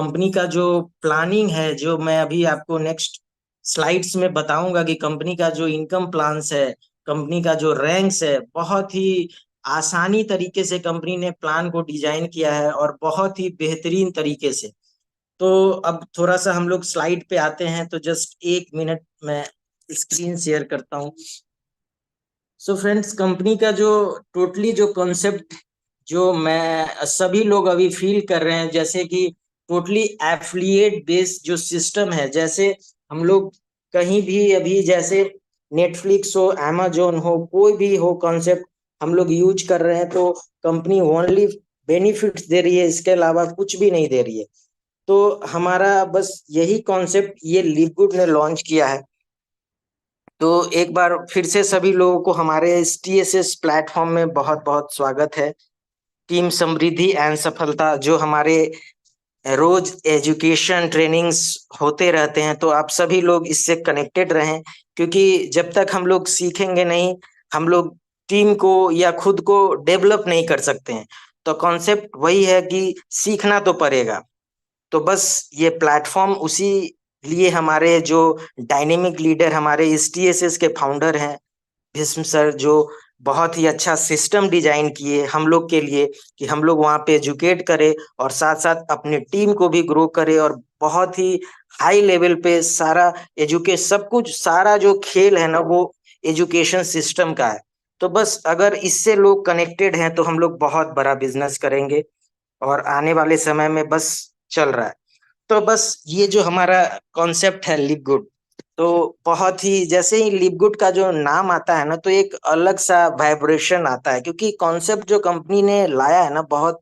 Company का जो planning है, जो मैं अभी आपको नेक्स्ट स्लाइड्स में बताऊंगा कि कंपनी का जो इनकम प्लान्स है, कंपनी का जो रैंक्स है, बहुत ही आसानी तरीके से कंपनी ने प्लान को डिजाइन किया है और बहुत ही बेहतरीन तरीके से। तो अब थोड़ा सा हम लोग स्लाइड पे आते हैं, तो जस्ट एक मिनट मैं स्क्रीन शेयर करता हूँ। सो फ्रेंड्स, कंपनी का जो टोटली जो कॉन्सेप्ट जो मैं सभी लोग अभी फील कर रहे हैं, जैसे कि टोटली एफिलिएट बेस्ड जो सिस्टम है, जैसे हम लोग कहीं भी अभी जैसे नेटफ्लिक्स हो, amazon हो, कोई भी हो कॉन्सेप्ट हम लोग यूज कर रहे हैं, तो कंपनी ओनली बेनिफिट्स दे रही है, इसके अलावा कुछ भी नहीं दे रही है। तो हमारा बस यही कॉन्सेप्ट ये लिवगुड ने लॉन्च किया है। तो एक बार फिर से सभी लोगों को हमारे इस TSS प्लेटफॉर्म में बहुत बहुत स्वागत है। टीम समृद्धि एंड सफलता जो हमारे रोज एजुकेशन ट्रेनिंग्स होते रहते हैं, तो आप सभी लोग इससे कनेक्टेड रहें, क्योंकि जब तक हम लोग सीखेंगे नहीं, हम लोग टीम को या खुद को डेवलप नहीं कर सकते हैं। तो कॉन्सेप्ट वही है कि सीखना तो पड़ेगा। तो बस ये प्लेटफॉर्म उसी लिए हमारे जो डायनेमिक लीडर हमारे इस TSS के फाउंडर हैं भीष्म सर, जो बहुत ही अच्छा सिस्टम डिजाइन किए हम लोग के लिए कि हम लोग वहाँ पे एजुकेट करें और साथ साथ अपने टीम को भी ग्रो करें, और बहुत ही हाई लेवल पे सारा एजुकेट सब कुछ, सारा जो खेल है ना वो एजुकेशन सिस्टम का है। तो बस अगर इससे लोग कनेक्टेड हैं तो हम लोग बहुत बड़ा बिजनेस करेंगे, और आने वाले समय में बस चल रहा है। तो बस ये जो हमारा कॉन्सेप्ट है लिव गुड, तो बहुत ही जैसे ही लिव गुड का जो नाम आता है ना, तो एक अलग सा वाइब्रेशन आता है, क्योंकि कॉन्सेप्ट जो कंपनी ने लाया है ना बहुत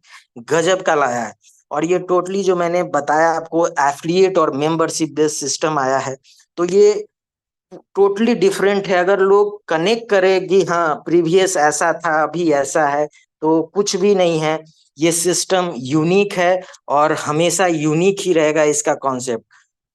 गजब का लाया है। और ये टोटली जो मैंने बताया आपको एफिलिएट और मेंबरशिप बेस्ड सिस्टम आया है, तो ये टोटली डिफरेंट है। अगर लोग कनेक्ट करें कि हाँ प्रीवियस ऐसा था अभी ऐसा है, तो कुछ भी नहीं है। ये सिस्टम यूनिक है और हमेशा यूनिक ही रहेगा इसका कॉन्सेप्ट।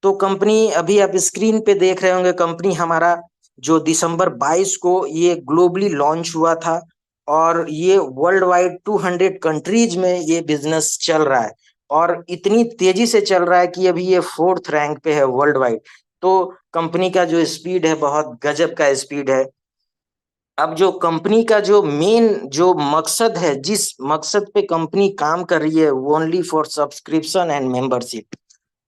तो कंपनी अभी आप स्क्रीन पे देख रहे होंगे, कंपनी हमारा जो दिसंबर 22 को ये ग्लोबली लॉन्च हुआ था, और ये वर्ल्ड वाइड 200 कंट्रीज में ये बिजनेस चल रहा है, और इतनी तेजी से चल रहा है कि अभी ये 4th रैंक पे है वर्ल्ड वाइड। तो कंपनी का जो स्पीड है बहुत गजब का स्पीड है। अब जो कंपनी का जो मेन जो मकसद है, जिस मकसद पे कंपनी काम कर रही है, only for subscription and membership.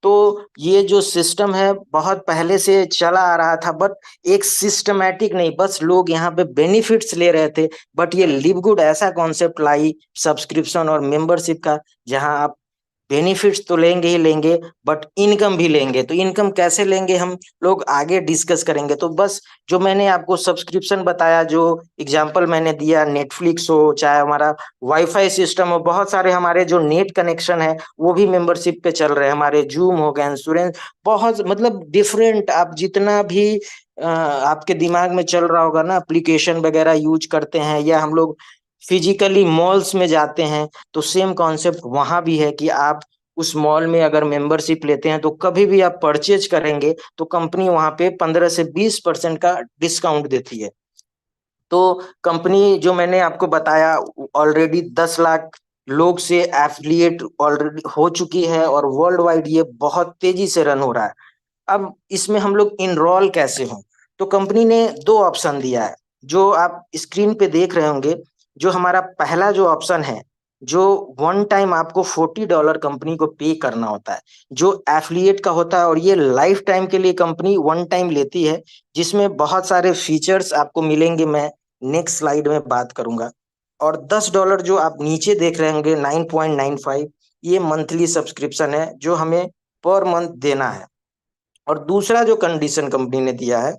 तो ये जो सिस्टम है बहुत पहले से चला आ रहा था, बट एक सिस्टमैटिक नहीं, बस लोग यहाँ पे बेनिफिट्स ले रहे थे। बट ये लिव गुड ऐसा कॉन्सेप्ट लाई सब्सक्रिप्शन और मेंबरशिप का, जहाँ आप बेनिफिट्स तो लेंगे ही लेंगे, बट इनकम भी लेंगे। तो इनकम कैसे लेंगे हम लोग आगे डिस्कस करेंगे। तो बस जो मैंने आपको सब्सक्रिप्शन बताया, जो एग्जांपल मैंने दिया, नेटफ्लिक्स हो चाहे हमारा वाईफाई सिस्टम हो, बहुत सारे हमारे जो नेट कनेक्शन है वो भी मेंबरशिप पे चल रहे हैं, हमारे जूम हो गए, इंश्योरेंस, बहुत मतलब डिफरेंट आप जितना भी आपके दिमाग में चल रहा होगा ना, एप्लीकेशन वगैरह यूज करते हैं, या हम लोग फिजिकली मॉल्स में जाते हैं, तो सेम कॉन्सेप्ट वहां भी है कि आप उस मॉल में अगर मेंबरशिप लेते हैं तो कभी भी आप परचेज करेंगे तो कंपनी वहां पे 15 से 20% का डिस्काउंट देती है। तो कंपनी जो मैंने आपको बताया ऑलरेडी 10 लाख लोग से एफिलिएट ऑलरेडी हो चुकी है, और वर्ल्ड वाइड ये बहुत तेजी से रन हो रहा है। अब इसमें हम लोग इनरोल कैसे हों, तो कंपनी ने दो ऑप्शन दिया है, जो आप स्क्रीन पे देख रहे होंगे। जो हमारा पहला जो ऑप्शन है, जो वन टाइम आपको $40 कंपनी को पे करना होता है, जो एफिलिएट का होता है, और ये लाइफ टाइम के लिए कंपनी वन टाइम लेती है, जिसमें बहुत सारे फीचर्स आपको मिलेंगे, मैं नेक्स्ट स्लाइड में बात करूंगा। और $10 जो आप नीचे देख रहे होंगे 9.95, ये मंथली सब्सक्रिप्शन है जो हमें पर मंथ देना है। और दूसरा जो कंडीशन कंपनी ने दिया है,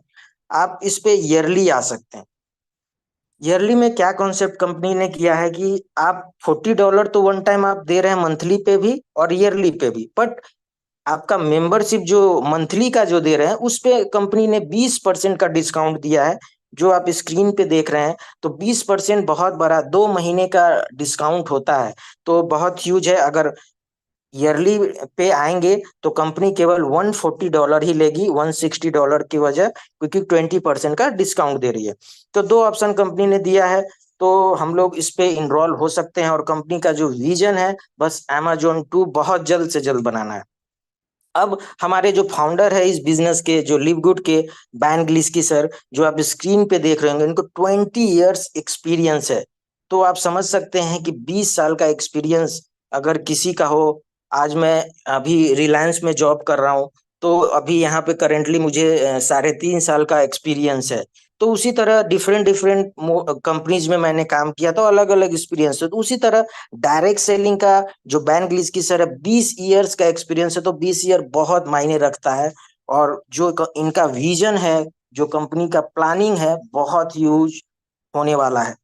आप इस पे ईयरली आ सकते हैं। ईयरली में क्या कॉन्सेप्ट कंपनी ने किया है कि आप $40 तो वन टाइम आप दे रहे हैं मंथली पे भी और ईयरली पे भी, बट आपका मेंबरशिप जो मंथली का जो दे रहे हैं उस पे कंपनी ने 20% का डिस्काउंट दिया है, जो आप स्क्रीन पे देख रहे हैं। तो 20% बहुत बड़ा 2 महीने का डिस्काउंट होता है, तो बहुत ह्यूज है। अगर ईयरली पे आएंगे तो कंपनी केवल $140 ही लेगी, $160 की वजह, क्योंकि 20% का डिस्काउंट दे रही है। तो दो ऑप्शन कंपनी ने दिया है। तो हम लोग इस पे इनरोल हो सकते हैं। और कंपनी का जो विजन है, बस Amazon 2 बहुत जल्द से जल्द बनाना है। अब हमारे जो फाउंडर है इस बिजनेस के, जो लिव गुड के, बैन ग्लिस्की सर, जो आप स्क्रीन पे देख रहे होंगे, इनको 20 इयर्स एक्सपीरियंस है। तो आप समझ सकते हैं कि 20 साल का एक्सपीरियंस अगर किसी का हो। आज मैं अभी रिलायंस में जॉब कर रहा हूँ, तो अभी यहाँ पे करेंटली मुझे 3.5 साल का एक्सपीरियंस है। तो उसी तरह डिफरेंट डिफरेंट कंपनीज में मैंने काम किया, तो अलग अलग एक्सपीरियंस है। तो उसी तरह डायरेक्ट सेलिंग का जो बैन ग्लिस की सर है, 20 इयर्स का एक्सपीरियंस है, तो 20 ईयर बहुत मायने रखता है। और जो इनका विजन है, जो कंपनी का प्लानिंग है, बहुत ह्यूज होने वाला है।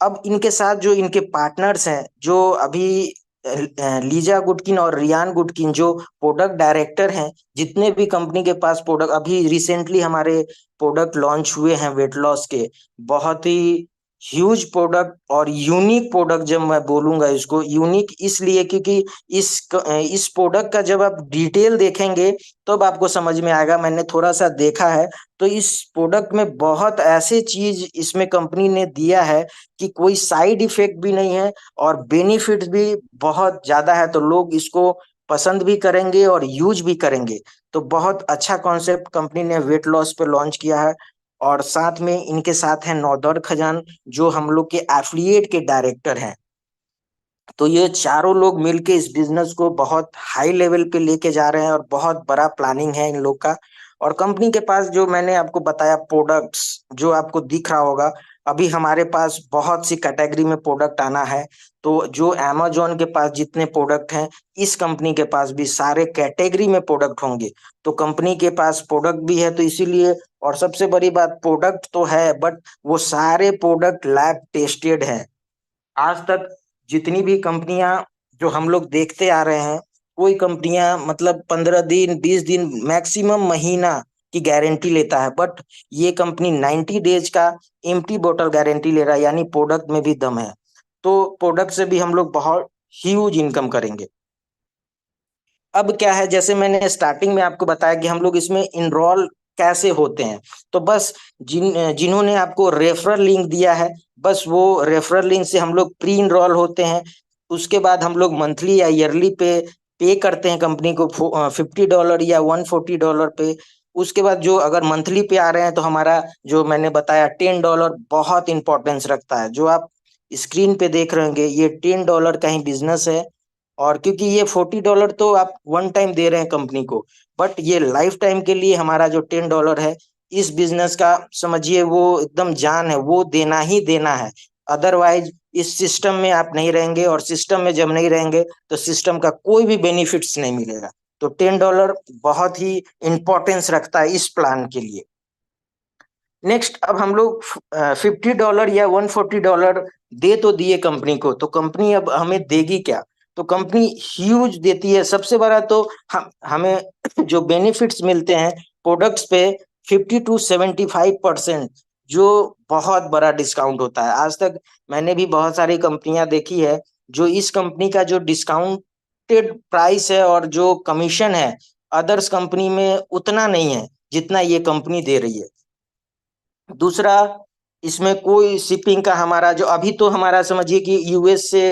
अब इनके साथ जो इनके पार्टनर्स हैं, जो अभी लीजा गुडकिन और रियान गुडकिन, जो प्रोडक्ट डायरेक्टर हैं, जितने भी कंपनी के पास प्रोडक्ट अभी रिसेंटली हमारे प्रोडक्ट लॉन्च हुए हैं वेट लॉस के, बहुत ही ह्यूज प्रोडक्ट और यूनिक प्रोडक्ट। जब मैं बोलूंगा इसको यूनिक इसलिए क्योंकि इस प्रोडक्ट का जब आप डिटेल देखेंगे तब आपको समझ में आएगा। मैंने थोड़ा सा देखा है, तो इस प्रोडक्ट में बहुत ऐसे चीज इसमें कंपनी ने दिया है कि कोई साइड इफेक्ट भी नहीं है, और बेनिफिट्स भी बहुत ज्यादा है। तो लोग इसको पसंद भी करेंगे और यूज भी करेंगे। तो बहुत अच्छा कॉन्सेप्ट कंपनी ने वेट लॉस पे लॉन्च किया है। और साथ में इनके साथ है नौदर खजान, जो हम लोग के एफिलिएट के डायरेक्टर हैं। तो ये चारों लोग मिलके इस बिजनेस को बहुत हाई लेवल पे लेके जा रहे हैं, और बहुत बड़ा प्लानिंग है इन लोग का। और कंपनी के पास जो मैंने आपको बताया प्रोडक्ट्स, जो आपको दिख रहा होगा, अभी हमारे पास बहुत सी कैटेगरी में प्रोडक्ट आना है। तो जो अमेजोन के पास जितने प्रोडक्ट हैं, इस कंपनी के पास भी सारे कैटेगरी में प्रोडक्ट होंगे। तो कंपनी के पास प्रोडक्ट भी है, तो इसीलिए। और सबसे बड़ी बात, प्रोडक्ट तो है बट वो सारे प्रोडक्ट लैब टेस्टेड हैं। आज तक जितनी भी कंपनियां जो हम लोग देखते आ रहे हैं, कोई कंपनियां मतलब 15 दिन 20 दिन मैक्सिमम महीना की गारंटी लेता है, बट ये कंपनी 90 डेज का एम्प्टी बोतल गारंटी ले रहा है, यानी प्रोडक्ट में भी दम है। तो प्रोडक्ट से भी हम लोग बहुत ह्यूज इनकम करेंगे। अब क्या है, जैसे मैंने स्टार्टिंग में आपको बताया कि हम लोग इसमें इनरोल कैसे होते हैं। तो बस जिन्होंने आपको रेफरल लिंक दिया है, बस वो रेफरल लिंक से हम लोग प्री इनरोल होते हैं। उसके बाद हम लोग मंथली या ईयरली पे करते हैं कंपनी को, $50 या $140 पे। उसके बाद जो अगर मंथली पे आ रहे हैं, तो हमारा जो मैंने बताया $10 बहुत इंपॉर्टेंस रखता है। जो आप स्क्रीन पे देख रहे होंगे, ये $10 का ही बिजनेस है। और क्योंकि ये $40 तो आप वन टाइम दे रहे हैं कंपनी को, बट ये लाइफ टाइम के लिए हमारा जो $10 है, इस बिजनेस का समझिए वो एकदम जान है, वो देना ही देना है। अदरवाइज इस सिस्टम में आप नहीं रहेंगे, और सिस्टम में जब नहीं रहेंगे तो सिस्टम का कोई भी बेनिफिट्स नहीं मिलेगा। तो $10 बहुत ही इंपॉर्टेंस रखता है इस प्लान के लिए। नेक्स्ट, अब हम लोग $50 या $140 दे तो दिए कंपनी को, तो कंपनी अब हमें देगी क्या? तो कंपनी ह्यूज देती है। सबसे बड़ा तो हमें जो बेनिफिट्स मिलते हैं प्रोडक्ट्स पे, 50 to 75%, जो बहुत बड़ा डिस्काउंट होता है। आज तक मैंने भी बहुत सारी कंपनियां देखी है, जो इस कंपनी का जो डिस्काउंटेड प्राइस है और जो कमीशन है, अदर्स कंपनी में उतना नहीं है जितना ये कंपनी दे रही है। दूसरा, इसमें कोई शिपिंग का, हमारा जो अभी तो हमारा समझिए कि यूएस से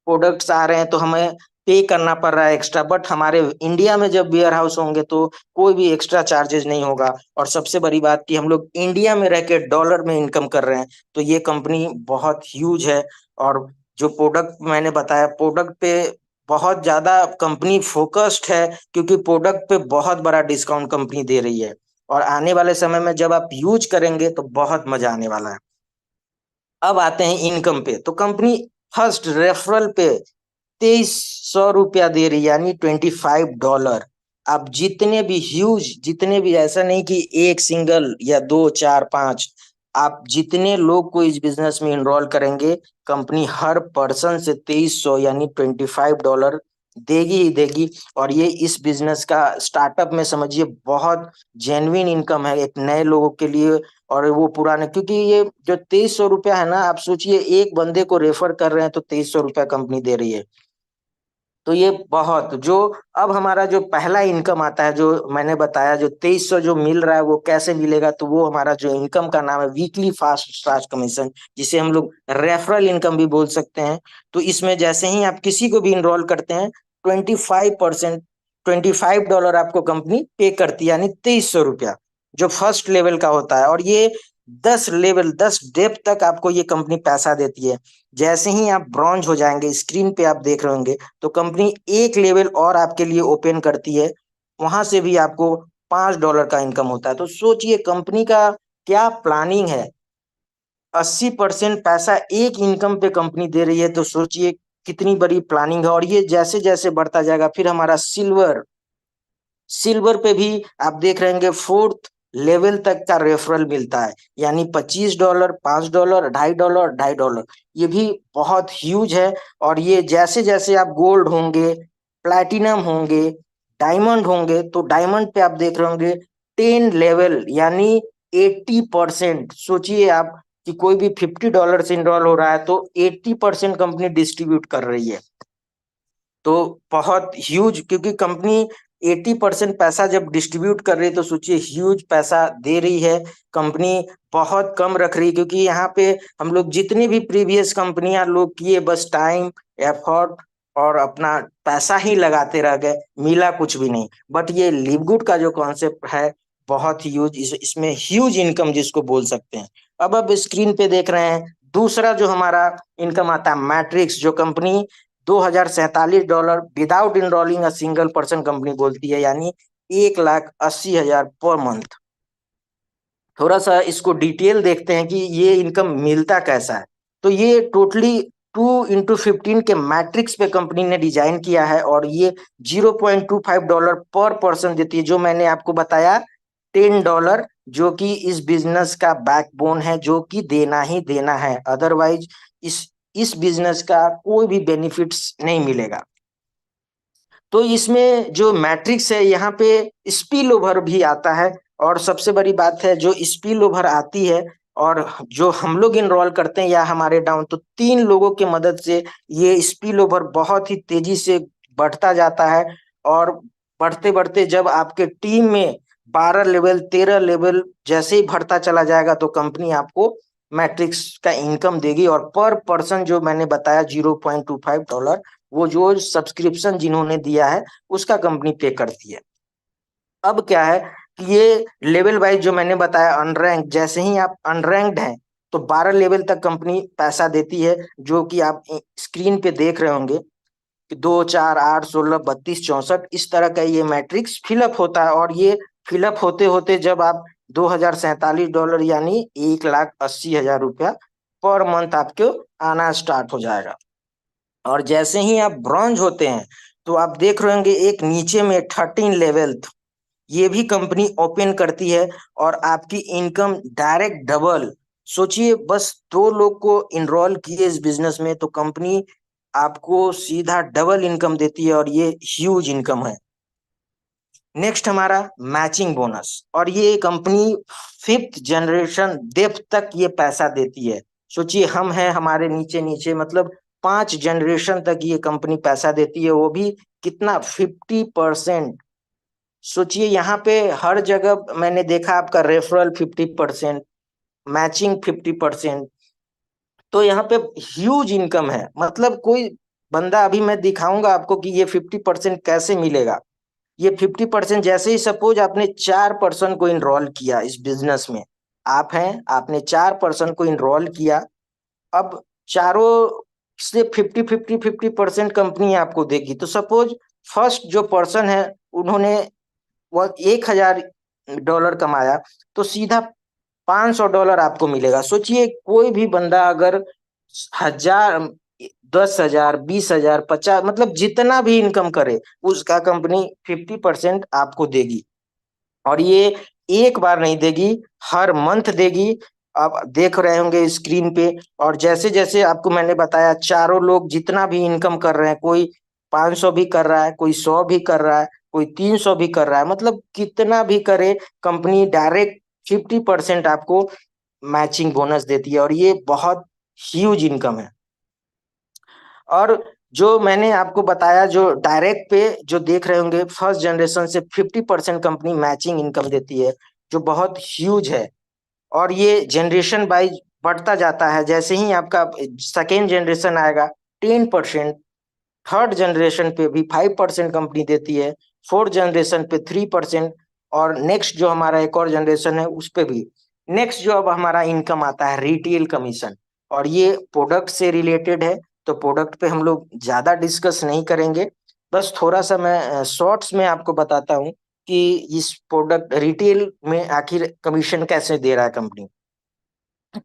प्रोडक्ट्स आ रहे हैं, तो हमें पे करना पड़ रहा है एक्स्ट्रा, बट हमारे इंडिया में जब वेयर हाउस होंगे तो कोई भी एक्स्ट्रा चार्जेस नहीं होगा। और सबसे बड़ी बात कि हम लोग इंडिया में रह के डॉलर में इनकम कर रहे हैं, तो ये कंपनी बहुत ह्यूज है। और जो प्रोडक्ट मैंने बताया, प्रोडक्ट पे बहुत ज्यादा कंपनी फोकस्ड है, क्योंकि प्रोडक्ट पे बहुत बड़ा डिस्काउंट कंपनी दे रही है। और आने वाले समय में जब आप यूज करेंगे तो बहुत मजा आने वाला है। अब आते हैं इनकम पे। तो कंपनी फर्स्ट रेफरल पे 2300 रुपया दे रही है, यानी $25। आप जितने भी ह्यूज, जितने भी, ऐसा नहीं कि एक सिंगल या दो चार पांच, आप जितने लोग को इस बिजनेस में इनरोल करेंगे, कंपनी हर पर्सन से 2300 यानी $25 देगी ही देगी। और ये इस बिजनेस का स्टार्टअप में समझिए बहुत जेन्युइन इनकम है एक नए लोगों के लिए। और वो पुराने, क्योंकि ये जो 2300 रुपया है ना, आप सोचिए एक बंदे को रेफर कर रहे हैं तो 2300 रुपया कंपनी दे रही है। तो ये बहुत जो अब हमारा जो पहला इनकम आता है, जो मैंने बताया जो 2300 जो मिल रहा है वो कैसे मिलेगा, तो वो हमारा जो इनकम का नाम है वीकली फास्ट स्टार्ट कमीशन, जिसे हम लोग रेफरल इनकम भी बोल सकते हैं। तो इसमें जैसे ही आप किसी को भी इनरोल करते हैं, 25%, $25 आपको कंपनी पे करती है, यानी 2300 रुपया जो फर्स्ट लेवल का होता है। और ये 10 लेवल 10 डेप्थ तक आपको ये कंपनी पैसा देती है। जैसे ही आप ब्रॉन्ज हो जाएंगे, स्क्रीन पे आप देख रहे होंगे, तो कंपनी एक लेवल और आपके लिए ओपन करती है, वहां से भी आपको $5 का इनकम होता है। तो सोचिए कंपनी का क्या प्लानिंग है। 80% पैसा एक इनकम पे कंपनी दे रही है, तो सोचिए कितनी बड़ी प्लानिंग है। और ये जैसे जैसे बढ़ता जाएगा, फिर हमारा सिल्वर सिल्वर पे भी आप देख रहे होंगे, फोर्थ लेवल तक का रेफरल मिलता है, यानी $25, $5, $2.5, $2.5। ये भी बहुत ह्यूज है। और ये जैसे जैसे आप गोल्ड होंगे, प्लैटिनम होंगे, डायमंड होंगे, तो डायमंड पे आप देख रहे होंगे 10 लेवल, यानी 80%। सोचिए आप कि कोई भी $50 से इनरोल हो रहा है, तो 80% कंपनी डिस्ट्रीब्यूट कर रही है। तो बहुत ह्यूज, क्योंकि कंपनी 80% पैसा जब डिस्ट्रीब्यूट कर रही है, तो सोचिए ह्यूज पैसा दे रही है। कंपनी बहुत कम रख रही है, क्योंकि यहाँ पे हम लोग जितनी भी प्रीवियस कंपनियां लोग किए, बस टाइम, एफर्ट और अपना पैसा ही लगाते रह गए, मिला कुछ भी नहीं। बट ये लिवगुड का जो कॉन्सेप्ट है, बहुत ह्यूज, इसमें ह्यूज इनकम जिसको बोल सकते हैं। अब स्क्रीन पे देख रहे हैं दूसरा जो हमारा इनकम आता है, मैट्रिक्स, जो company $2,047 without enrolling a single person company बोलती है, यानी 1,80,000 पर मंथ। थोड़ा सा इसको डिटेल देखते हैं कि ये इनकम मिलता कैसा है। तो ये टोटली 2 into 15 के मैट्रिक्स पे कंपनी ने डिजाइन किया है, और ये $0.25 पर पर्सन देती है, जो मैंने आपको बताया, $10, जो कि इस बिजनेस का बैकबोन है, जो कि देना ही देना है, अदरवाइज इस बिजनेस का कोई भी बेनिफिट्स नहीं मिलेगा। तो इसमें जो मैट्रिक्स है, यहाँ पे स्पिल ओवर भी आता है। और सबसे बड़ी बात है, जो स्पिल ओवर आती है और जो हम लोग इनरोल करते हैं या हमारे डाउन, तो 3 लोगों की मदद से ये स्पिल ओवर बहुत ही तेजी से बढ़ता जाता है। और बढ़ते बढ़ते जब आपके टीम में 12 लेवल 13 लेवल जैसे ही बढ़ता चला जाएगा, तो कंपनी आपको मैट्रिक्स का इनकम देगी। और पर पर्सन जो मैंने बताया $0.25, वो जो सब्सक्रिप्शन जिन्होंने दिया है उसका कंपनी पे करती है। अब क्या है कि ये लेवल वाइज जो मैंने बताया, अनरैंक, जैसे ही आप अनरैंक्ड हैं, तो 12 लेवल तक कंपनी पैसा देती है, जो कि आप स्क्रीन पे देख रहे होंगे कि 2, 4, 8, 16, 32, 64 इस तरह का ये मैट्रिक्स फिलअप होता है। और ये फिलअप होते होते जब आप $2,047, यानी 1,80,000 रुपया पर मंथ आपको आना स्टार्ट हो जाएगा। और जैसे ही आप ब्रॉन्ज होते हैं, तो आप देख रहे होंगे एक नीचे में 13 लेवल, ये भी कंपनी ओपन करती है, और आपकी इनकम डायरेक्ट डबल। सोचिए बस 2 लोग को इनरोल किए इस बिजनेस में, तो कंपनी आपको सीधा डबल इनकम देती है, और ये ह्यूज इनकम है। नेक्स्ट हमारा मैचिंग बोनस, और ये कंपनी 5th जनरेशन डेप्थ तक ये पैसा देती है। सोचिए हम हैं, हमारे नीचे नीचे मतलब 5 जनरेशन तक ये कंपनी पैसा देती है, वो भी कितना, 50%। सोचिए यहाँ पे हर जगह मैंने देखा आपका रेफरल 50%, मैचिंग 50%। तो यहाँ पे ह्यूज इनकम है। मतलब कोई बंदा, अभी मैं दिखाऊंगा आपको कि ये 50% कैसे मिलेगा। ये 50% जैसे ही सपोज आपने 4 पर्सन को इनरोल किया इस बिजनेस में, आप हैं, आपने 4 पर्सन को इनरोल किया। अब चारों से 50-50-50% कंपनी आपको देगी। तो सपोज फर्स्ट जो पर्सन है, उन्होंने वो $1,000 कमाया, तो सीधा $500 आपको मिलेगा। सोचिए कोई भी बंदा अगर 1,000, 10,000, 20,000, 50, मतलब जितना भी इनकम करे, उसका कंपनी 50% आपको देगी। और ये एक बार नहीं देगी, हर मंथ देगी। आप देख रहे होंगे स्क्रीन पे। और जैसे जैसे आपको मैंने बताया, चारों लोग जितना भी इनकम कर रहे हैं, कोई 500 भी कर रहा है, कोई 100 भी कर रहा है, कोई 300 भी कर रहा है, मतलब कितना भी करे, कंपनी डायरेक्ट 50% आपको मैचिंग बोनस देती है। और ये बहुत ह्यूज इनकम है। और जो मैंने आपको बताया, जो डायरेक्ट पे जो देख रहे होंगे, फर्स्ट जनरेशन से 50% कंपनी मैचिंग इनकम देती है, जो बहुत ह्यूज है। और ये जनरेशन वाइज बढ़ता जाता है। जैसे ही आपका सेकेंड जनरेशन आएगा, 10%, थर्ड जनरेशन पे भी 5% कंपनी देती है, फोर्थ जनरेशन पे 3%, और नेक्स्ट जो हमारा एक और जनरेशन है उस पे भी। नेक्स्ट जो अब हमारा इनकम आता है रिटेल कमीशन, और ये प्रोडक्ट से रिलेटेड है, तो प्रोडक्ट पे हम लोग ज्यादा डिस्कस नहीं करेंगे। बस थोड़ा सा मैं शॉर्ट्स में आपको बताता हूँ कि इस प्रोडक्ट रिटेल में आखिर कमीशन कैसे दे रहा है कंपनी।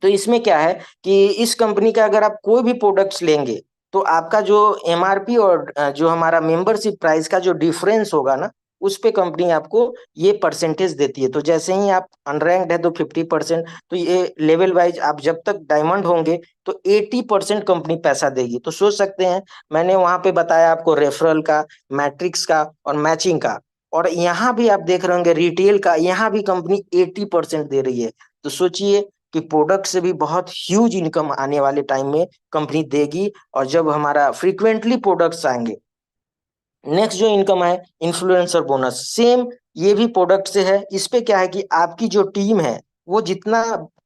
तो इसमें क्या है कि इस कंपनी का अगर आप कोई भी प्रोडक्ट्स लेंगे, तो आपका जो एमआरपी और जो हमारा मेंबरशिप प्राइस का जो डिफरेंस होगा ना, उस पे कंपनी आपको ये परसेंटेज देती है। तो जैसे ही आप अनरैंक्ड है तो 50%, तो ये लेवल वाइज आप जब तक डायमंड होंगे तो 80% कंपनी पैसा देगी। तो सोच सकते हैं, मैंने वहां पे बताया आपको रेफरल का, मैट्रिक्स का और मैचिंग का, और यहाँ भी आप देख रहे होंगे रिटेल का, यहाँ भी कंपनी 80% दे रही है। तो सोचिए कि प्रोडक्ट से भी बहुत ह्यूज इनकम आने वाले टाइम में कंपनी देगी। और जब हमारा फ्रीक्वेंटली प्रोडक्ट्स आएंगे, नेक्स्ट जो इनकम है इन्फ्लुएंसर बोनस, सेम ये भी प्रोडक्ट से है। इस पे क्या है कि आपकी जो टीम है वो जितना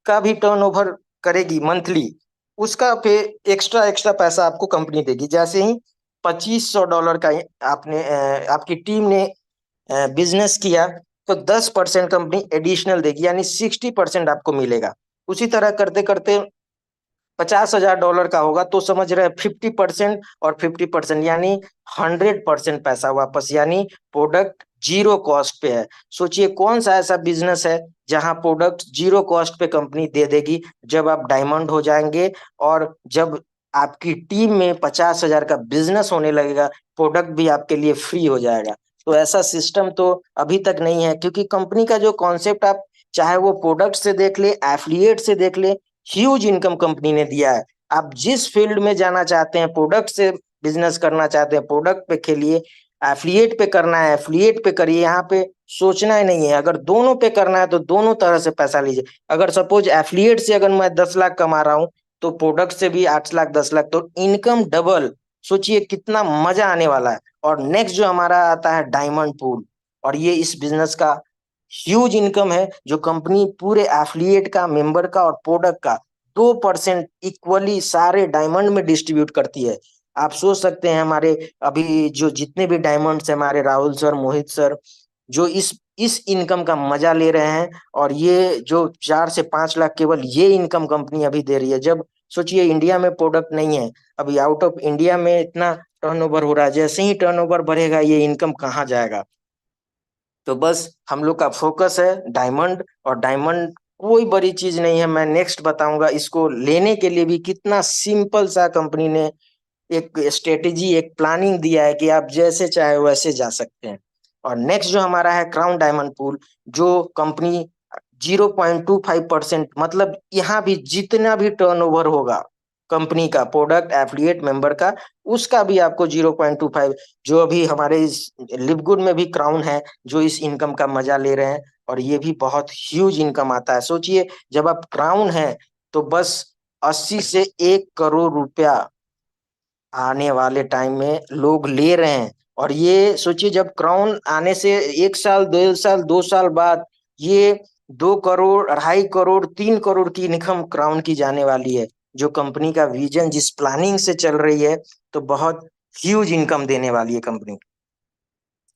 का भी टर्नओवर करेगी मंथली, उसका पे एक्स्ट्रा एक्स्ट्रा पैसा आपको कंपनी देगी। जैसे ही $2500 का आपने आपकी टीम ने बिजनेस किया, तो 10% कंपनी एडिशनल देगी, यानी 60% आपको मिलेगा। उसी तरह करते करते $50,000 का होगा, तो समझ रहे हैं 50% और 50%, यानी 100% पैसा वापस, यानी प्रोडक्ट जीरो कॉस्ट पे है। सोचिए कौन सा ऐसा बिजनेस है जहां प्रोडक्ट जीरो कॉस्ट पे कंपनी दे देगी जब आप डायमंड हो जाएंगे, और जब आपकी टीम में 50,000 का बिजनेस होने लगेगा, प्रोडक्ट भी आपके लिए फ्री हो जाएगा। तो ऐसा सिस्टम तो अभी तक नहीं है, क्योंकि कंपनी का जो कॉन्सेप्ट आप चाहे वो प्रोडक्ट से देख ले, एफिलिएट से देख ले, ह्यूज इनकम कंपनी ने दिया है। आप जिस फील्ड में जाना चाहते हैं, प्रोडक्ट से बिजनेस करना चाहते हैं, प्रोडक्ट पे खेलिए, एफिलिएट पे करना है एफिलिएट पे करिए। यहाँ पे सोचना ही नहीं है, अगर दोनों पे करना है तो दोनों तरह से पैसा लीजिए। अगर सपोज एफिलिएट से अगर मैं 10 लाख कमा रहा हूँ, तो प्रोडक्ट से भी 8 लाख 10 लाख, तो इनकम डबल। सोचिए कितना मजा आने वाला है। और नेक्स्ट जो हमारा आता है डायमंड पूल, और ये इस बिजनेस का ह्यूज इनकम है, जो कंपनी पूरे एफिलिएट का, मेंबर का और प्रोडक्ट का 2% इक्वली सारे डायमंड में डिस्ट्रीब्यूट करती है। आप सोच सकते हैं हमारे अभी जो जितने भी डायमंड्स हैं, हमारे राहुल सर, मोहित सर, जो इस इनकम का मजा ले रहे हैं। और ये जो 4 से 5 लाख केवल ये इनकम कंपनी अभी दे रही है। जब सोचिए इंडिया में प्रोडक्ट नहीं है, अभी आउट ऑफ इंडिया में इतना टर्नओवर हो रहा है, जैसे ही टर्नओवर बढ़ेगा ये इनकम कहाँ जाएगा। तो बस हम लोग का फोकस है डायमंड, और डायमंड कोई बड़ी चीज नहीं है। मैं नेक्स्ट बताऊंगा इसको लेने के लिए भी कितना सिंपल सा कंपनी ने एक स्ट्रेटेजी, एक प्लानिंग दिया है कि आप जैसे चाहे वैसे जा सकते हैं। और नेक्स्ट जो हमारा है क्राउन डायमंड पूल, जो कंपनी 0.25%, मतलब यहाँ भी जितना भी टर्नओवर होगा कंपनी का, प्रोडक्ट एफिलिएट मेंबर का, उसका भी आपको 0.25, जो अभी हमारे इस लिवगुड में भी क्राउन है जो इस इनकम का मजा ले रहे हैं। और ये भी बहुत ह्यूज इनकम आता है। सोचिए जब आप क्राउन है, तो बस 80 से 1 करोड़ रुपया आने वाले टाइम में लोग ले रहे हैं। और ये सोचिए जब क्राउन आने से 1 साल 2 साल 2 साल बाद, ये 2 करोड़ 2.5 करोड़ 3 करोड़ की इनकम क्राउन की जाने वाली है। जो कंपनी का विजन जिस प्लानिंग से चल रही है, तो बहुत ह्यूज इनकम देने वाली है कंपनी।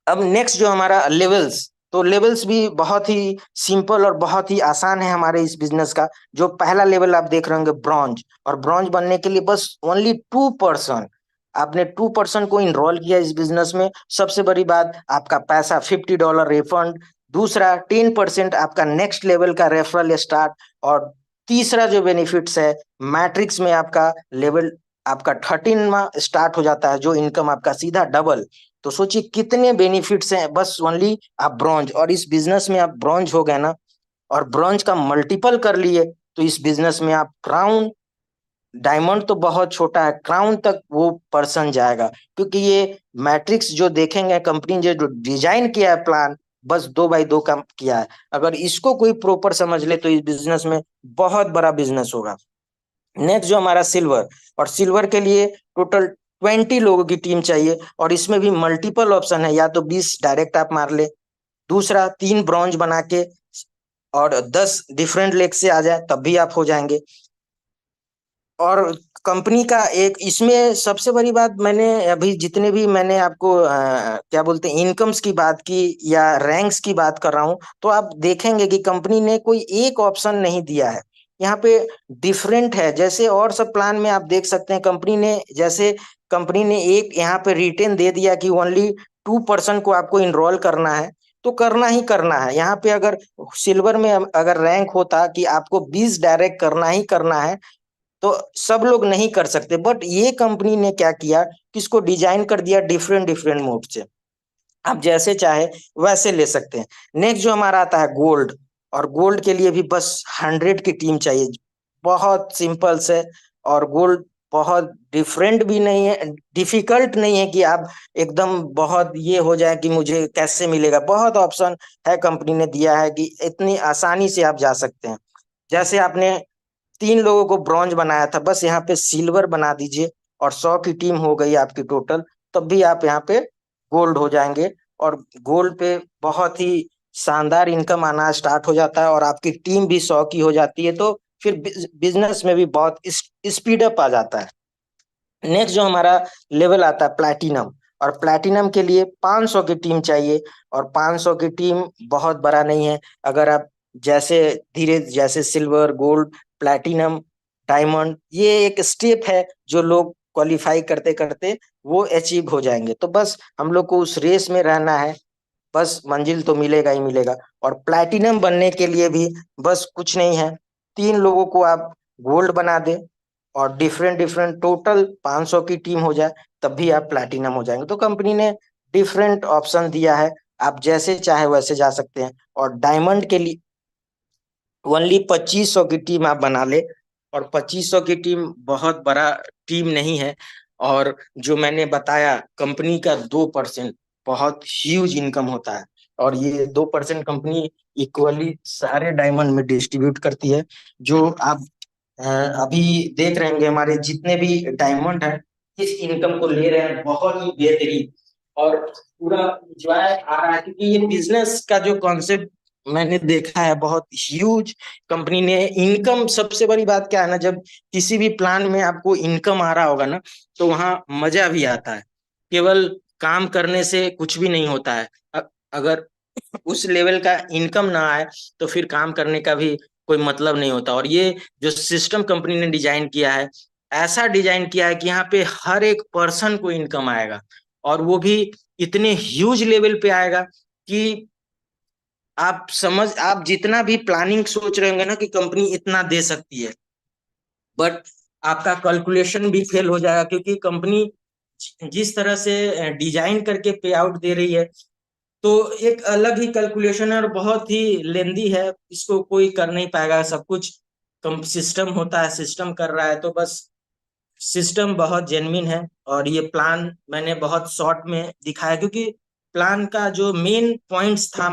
अब नेक्स्ट जो हमारा लेवल्स, तो लेवल्स भी बहुत ही सिंपल और बहुत ही आसान है हमारे इस बिजनेस का। जो पहला लेवल आप देख रहे होंगे ब्रॉन्ज, और ब्रॉन्ज बनने के लिए बस ओनली 2%, आपने 2% को इनरोल किया इस बिजनेस में, सबसे बड़ी बात आपका पैसा $50 रिफंड। दूसरा 10% आपका नेक्स्ट लेवल का रेफरल स्टार्ट। और तीसरा जो बेनिफिट्स है, मैट्रिक्स में आपका लेवल आपका 13वां स्टार्ट हो जाता है, जो इनकम आपका सीधा डबल। तो सोचिए कितने बेनिफिट्स हैं बस ओनली आप ब्रॉन्ज, और इस बिजनेस में आप ब्रॉन्ज हो गए ना, और ब्रॉन्ज का मल्टीपल कर लिए, तो इस बिजनेस में आप क्राउन, डायमंड तो बहुत छोटा है, क्राउन तक वो पर्सन जाएगा। क्योंकि ये मैट्रिक्स जो देखेंगे कंपनी ने जो डिजाइन किया है प्लान, बस 2x2 का किया है। अगर इसको कोई प्रॉपर समझ ले तो इस बिजनेस में बहुत बड़ा बिजनेस होगा। नेक्स्ट जो हमारा सिल्वर, और सिल्वर के लिए टोटल 20 लोगों की टीम चाहिए, और इसमें भी मल्टीपल ऑप्शन है, या तो 20 डायरेक्ट आप मार ले, दूसरा 3 ब्रॉन्ज बना के और 10 डिफरेंट लेग से आ जाए तब भी आप हो जाएंगे। और कंपनी का एक इसमें सबसे बड़ी बात, मैंने अभी जितने भी मैंने आपको क्या बोलते हैं इनकम्स की बात की या रैंक्स की बात कर रहा हूं, तो आप देखेंगे कि कंपनी ने कोई एक ऑप्शन नहीं दिया है यहाँ पे, डिफरेंट है। जैसे और सब प्लान में आप देख सकते हैं कंपनी ने, जैसे कंपनी ने एक यहाँ पे रिटेन दे दिया कि ओनली 2% को आपको इनरोल करना है, तो करना ही करना है। यहाँ पे अगर सिल्वर में अगर रैंक होता कि आपको 20 डायरेक्ट करना ही करना है, तो सब लोग नहीं कर सकते, बट ये कंपनी ने क्या किया कि इसको डिजाइन कर दिया डिफरेंट डिफरेंट मोड से, आप जैसे चाहे वैसे ले सकते हैं। नेक्स्ट जो हमारा आता है गोल्ड, और गोल्ड के लिए भी बस 100 की टीम चाहिए, बहुत सिंपल से। और गोल्ड बहुत डिफरेंट भी नहीं है, डिफिकल्ट नहीं है कि आप एकदम बहुत ये हो जाए कि मुझे कैसे मिलेगा, बहुत ऑप्शन है कंपनी ने दिया है कि इतनी आसानी से आप जा सकते हैं। जैसे आपने 3 लोगों को ब्रॉन्ज बनाया था, बस यहाँ पे सिल्वर बना दीजिए और 100 की टीम हो गई आपकी टोटल, तब भी आप यहाँ पे गोल्ड हो जाएंगे। और गोल्ड पे बहुत ही शानदार इनकम आना स्टार्ट हो जाता है, और आपकी टीम भी 100 की हो जाती है, तो फिर बिजनेस में भी बहुत स्पीड अप आ जाता है। नेक्स्ट जो हमारा लेवल आता है प्लैटिनम, और प्लैटिनम के लिए 500 की टीम चाहिए, और 500 की टीम बहुत बड़ा नहीं है। अगर आप जैसे धीरे जैसे सिल्वर, गोल्ड, प्लैटिनम, डायमंड, ये एक स्टेप है जो लोग क्वालिफाई करते करते वो अचीव हो जाएंगे। तो बस हम लोग को उस रेस में रहना है, बस मंजिल तो मिलेगा ही मिलेगा। और प्लैटिनम बनने के लिए भी बस कुछ नहीं है, 3 लोगों को आप गोल्ड बना दे और डिफरेंट डिफरेंट टोटल 500 की टीम हो जाए, तब भी आप प्लैटिनम हो जाएंगे। तो कंपनी ने डिफरेंट ऑप्शन दिया है, आप जैसे चाहे वैसे जा सकते हैं। और डायमंड के लिए ओनली 2500 की टीम आप बना ले, और 2500 की टीम बहुत बड़ा टीम नहीं है। और जो मैंने बताया कंपनी का 2% बहुत ह्यूज इनकम होता है, और ये 2% कंपनी इक्वली सारे डायमंड में डिस्ट्रीब्यूट करती है। जो आप अ, अभी देख रहे होंगे हमारे जितने भी डायमंड है इस इनकम को ले रहे हैं बहुत ही बेहतरीन, और पूरा इंजॉय आ रहा है, क्योंकि ये बिजनेस का जो कॉन्सेप्ट मैंने देखा है बहुत ह्यूज। कंपनी ने इनकम, सबसे बड़ी बात क्या है ना, जब किसी भी प्लान में आपको इनकम आ रहा होगा ना, तो वहां मजा भी आता है। केवल काम करने से कुछ भी नहीं होता है, अगर उस लेवल का इनकम ना आए तो फिर काम करने का भी कोई मतलब नहीं होता। और ये जो सिस्टम कंपनी ने डिजाइन किया है, ऐसा डिजाइन किया है कि यहाँ पे हर एक पर्सन को इनकम आएगा, और वो भी इतने ह्यूज लेवल पे आएगा कि आप जितना भी प्लानिंग सोच रहे होंगे ना कि कंपनी इतना दे सकती है, बट आपका कैलकुलेशन भी फेल हो जाएगा, क्योंकि कंपनी जिस तरह से डिजाइन करके पे आउट दे रही है, तो एक अलग ही कैलकुलेशन है और बहुत ही लेंदी है, इसको कोई कर नहीं पाएगा। सब कुछ कम सिस्टम होता है, सिस्टम कर रहा है, तो बस सिस्टम बहुत जेन्युइन है। और ये प्लान मैंने बहुत शॉर्ट में दिखाया, क्योंकि प्लान का जो मेन पॉइंट्स था